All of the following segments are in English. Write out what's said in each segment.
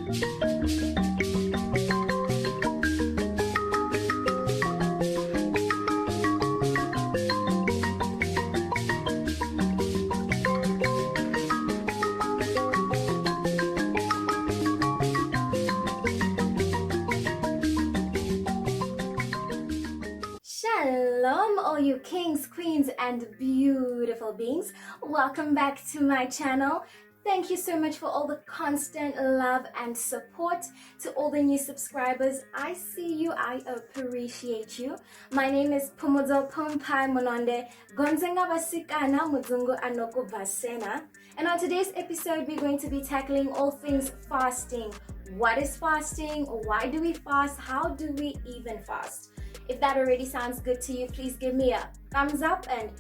Shalom, all you kings, queens, and beautiful beings. Welcome back to my channel. Thank you so much for all the constant love and support. To all the new subscribers, I see you, I appreciate you. My name is Pumudzo Pumpai Mononde Gonzenga Basikana Muzungu Anoko Vasena. And on today's episode, we're going to be tackling all things fasting. What is fasting? Why do we fast? How do we even fast? If that already sounds good to you, please give me a thumbs up and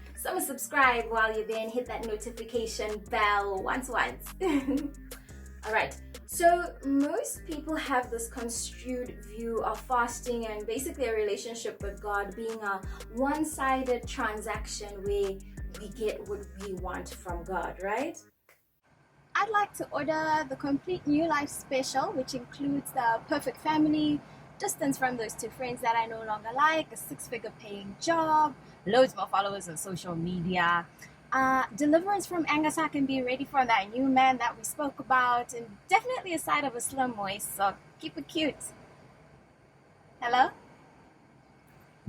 subscribe while you're there and hit that notification bell once. All right, so most people have this construed view of fasting and basically a relationship with God being a one-sided transaction where we get what we want from God, right? I'd like to order the complete new life special, which includes the perfect family, distance from those two friends that I no longer like, a six-figure paying job, loads more followers on social media, deliverance from anger so I can be ready for that new man that we spoke about, and definitely a side of a slim waist, so keep it cute. Hello?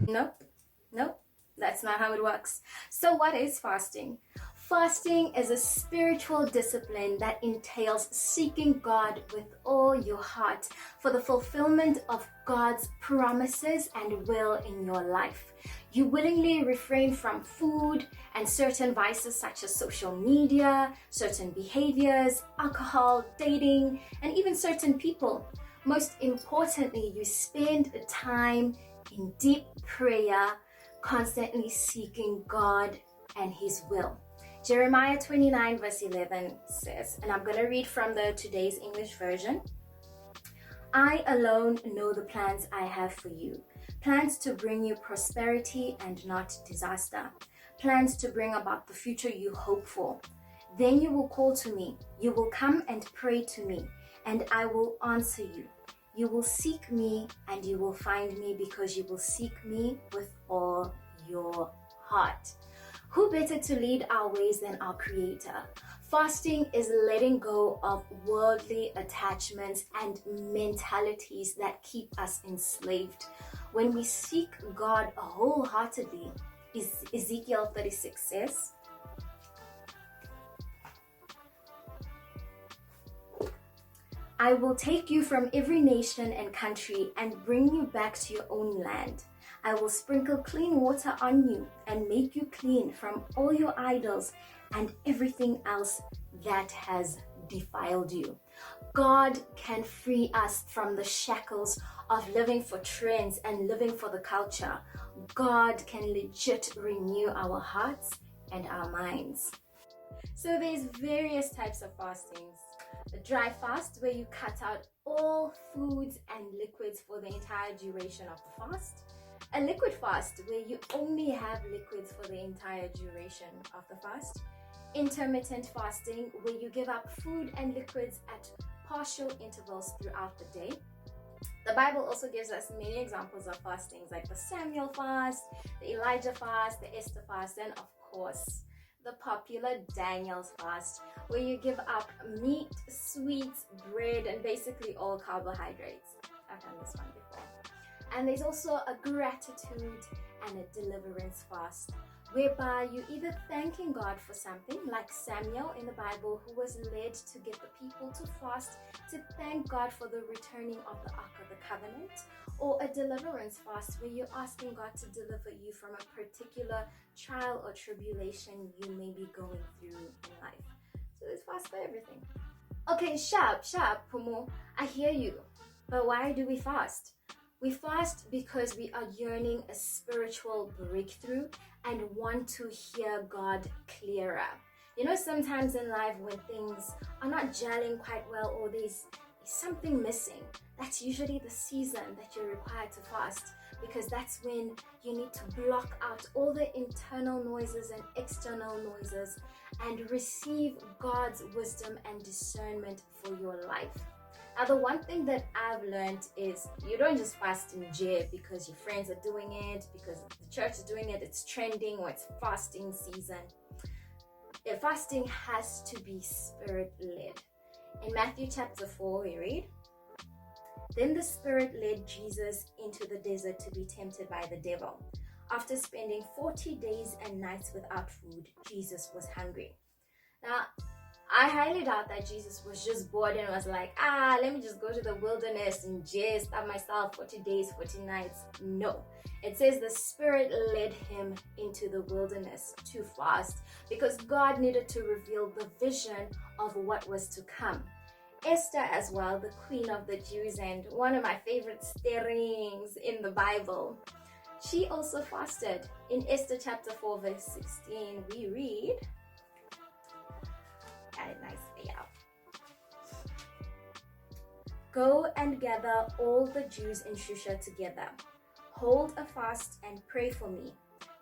Nope, that's not how it works. So what is fasting? Fasting is a spiritual discipline that entails seeking God with all your heart for the fulfillment of God's promises and will in your life. You willingly refrain from food and certain vices such as social media, certain behaviors, alcohol, dating, and even certain people. Most importantly, you spend time in deep prayer, constantly seeking God and His will. Jeremiah 29 verse 11 says, and I'm going to read from the Today's English version. I alone know the plans I have for you, plans to bring you prosperity and not disaster, plans to bring about the future you hope for. Then you will call to me, you will come and pray to me, and I will answer you. You will seek me and you will find me because you will seek me with all your heart. Who better to lead our ways than our Creator? Fasting is letting go of worldly attachments and mentalities that keep us enslaved. When we seek God wholeheartedly, Ezekiel 36 says, I will take you from every nation and country and bring you back to your own land. I will sprinkle clean water on you and make you clean from all your idols and everything else that has defiled you. God can free us from the shackles of living for trends and living for the culture. God can legit renew our hearts and our minds. So there's various types of fastings. The dry fast, where you cut out all foods and liquids for the entire duration of the fast. A liquid fast, where you only have liquids for the entire duration of the fast. Intermittent fasting, where you give up food and liquids at partial intervals throughout the day. The Bible also gives us many examples of fastings like the Samuel fast, the Elijah fast, the Esther fast, and of course, the popular Daniel's fast, where you give up meat, sweets, bread, and basically all carbohydrates. I've done this one before. And there's also a gratitude and a deliverance fast, whereby you either thanking God for something, like Samuel in the Bible, who was led to get the people to fast to thank God for the returning of the Ark of the Covenant, or a deliverance fast, where you're asking God to deliver you from a particular trial or tribulation you may be going through in life. So there's fast for everything. Okay, sharp, Pumu, I hear you. But why do we fast? We fast because we are yearning a spiritual breakthrough and want to hear God clearer. You know, sometimes in life when things are not gelling quite well or there's something missing, that's usually the season that you're required to fast, because that's when you need to block out all the internal noises and external noises and receive God's wisdom and discernment for your life. Now, the one thing that I've learned is you don't just fast in jail because your friends are doing it, because the church is doing it, it's trending, or it's fasting season. Fasting has to be spirit-led. In Matthew chapter 4, we read, "Then the Spirit led Jesus into the desert to be tempted by the devil. After spending 40 days and nights without food, Jesus was hungry." Now, I highly doubt that Jesus was just bored and was like, let me just go to the wilderness and just starve myself 40 days, 40 nights. No. It says the Spirit led him into the wilderness to fast because God needed to reveal the vision of what was to come. Esther as well, the queen of the Jews and one of my favorite stirrings in the Bible, she also fasted. In Esther chapter 4 verse 16, we read, got it nicely out. "Go and gather all the Jews in Shusha together. Hold a fast and pray for me.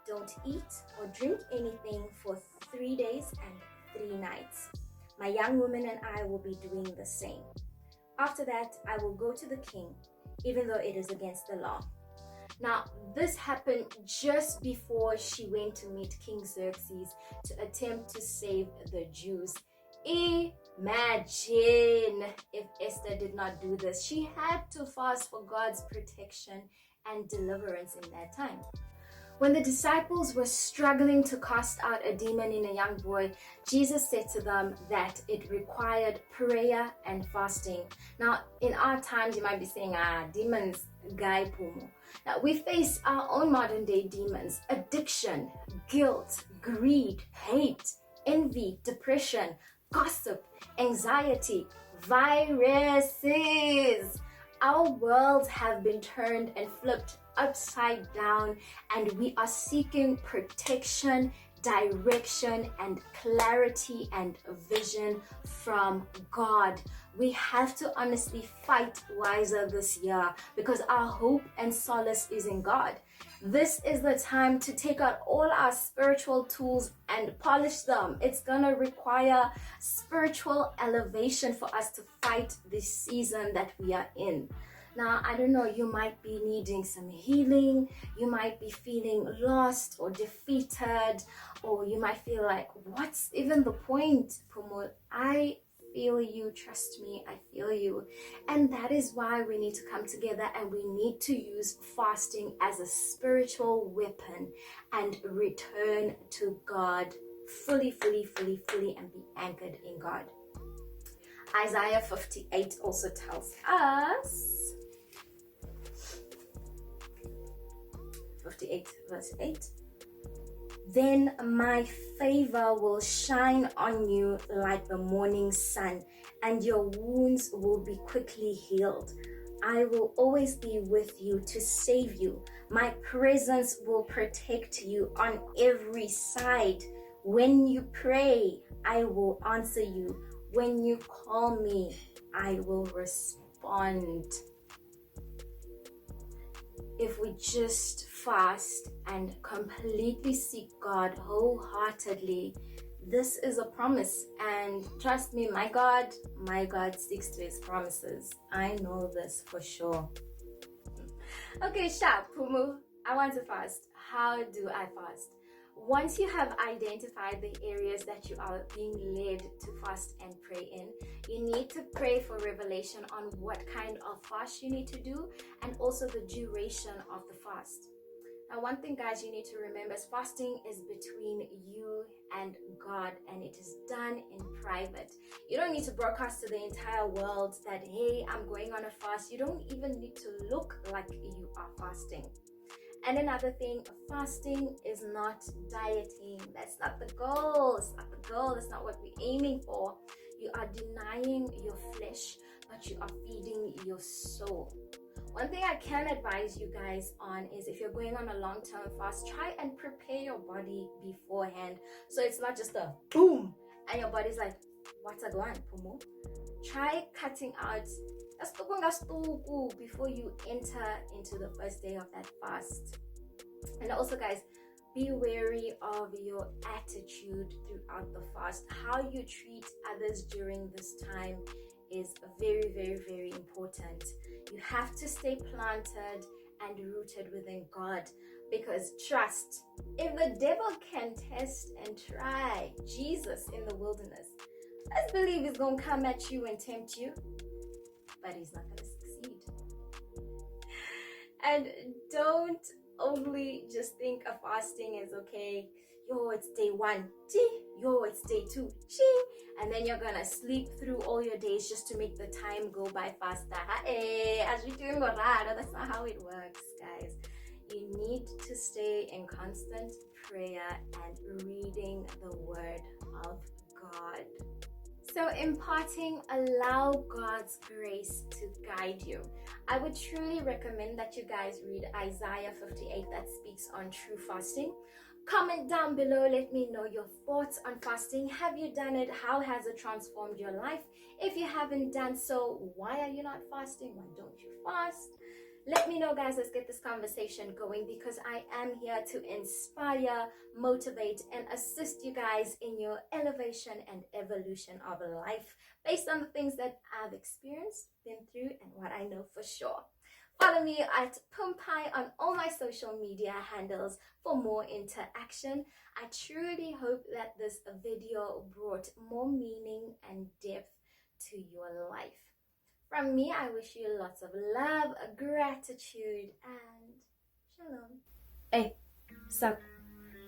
Don't eat or drink anything for 3 days and 3 nights. My young women and I will be doing the same. After that, I will go to the king, even though it is against the law." Now, this happened just before she went to meet King Xerxes to attempt to save the Jews. Imagine if Esther did not do this. She had to fast for God's protection and deliverance in that time. When the disciples were struggling to cast out a demon in a young boy, Jesus said to them that it required prayer and fasting. Now, in our times, you might be saying, demons, guy pumo. Now, we face our own modern day demons: addiction, guilt, greed, hate, envy, depression, gossip, anxiety, viruses. Our worlds have been turned and flipped upside down, and we are seeking protection, direction, and clarity and vision from God. We have to honestly fight wiser this year because our hope and solace is in God. This is the time to take out all our spiritual tools and polish them. It's gonna require spiritual elevation for us to fight this season that we are in. Now, I don't know, you might be needing some healing, you might be feeling lost or defeated, or you might feel like, what's even the point, Pumo? I feel you, trust me, I feel you. And that is why we need to come together and we need to use fasting as a spiritual weapon and return to God fully, and be anchored in God. Isaiah 58 also tells us, 58 verse 8, "Then my favor will shine on you like the morning sun, and your wounds will be quickly healed. I will always be with you to save you. My presence will protect you on every side. When you pray, I will answer you. When you call me, I will respond." If we just fast and completely seek God wholeheartedly, this is a promise. And trust me, my God sticks to his promises. I know this for sure. Okay, Sha, Pumu, I want to fast. How do I fast? Once you have identified the areas that you are being led to fast and pray in, you need to pray for revelation on what kind of fast you need to do and also the duration of the fast. Now, one thing, guys, you need to remember is fasting is between you and God, and it is done in private. You don't need to broadcast to the entire world that, hey, I'm going on a fast. You don't even need to look like you are fasting. And another thing, fasting is not dieting. That's not the goal. It's not the goal. That's not what we're aiming for. You are denying your flesh, but you are feeding your soul. One thing I can advise you guys on is if you're going on a long-term fast, try and prepare your body beforehand. So it's not just a boom and your body's like, what's a going, Pumu? Try cutting out before you enter into the first day of that fast. And also, guys, be wary of your attitude throughout the fast. How you treat others during this time is very, very, very important. You have to stay planted and rooted within God, because trust, if the devil can test and try Jesus in the wilderness, let's believe he's going to come at you and tempt you, but he's not going to succeed. And don't only just think of fasting as, okay, yo, it's day 1, yo, it's day 2, and then you're gonna sleep through all your days just to make the time go by faster. That's not how it works, guys. You need to stay in constant prayer and reading the word of God. So in parting, allow God's grace to guide you. I would truly recommend that you guys read Isaiah 58 that speaks on true fasting. Comment down below, let me know your thoughts on fasting. Have you done it? How has it transformed your life? If you haven't done so, why are you not fasting? Why don't you fast? Let me know, guys. Let's get this conversation going, because I am here to inspire, motivate, and assist you guys in your elevation and evolution of life based on the things that I've experienced, been through, and what I know for sure. Follow me at Pumpai on all my social media handles for more interaction. I truly hope that this video brought more meaning and depth to your life. From me, I wish you lots of love, gratitude, and shalom. Hey, so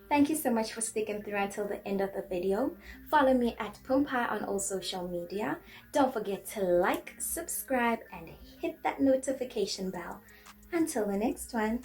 thank you so much for sticking through until the end of the video. Follow me at Pumpai on all social media. Don't forget to like, subscribe, and hit that notification bell. Until the next one.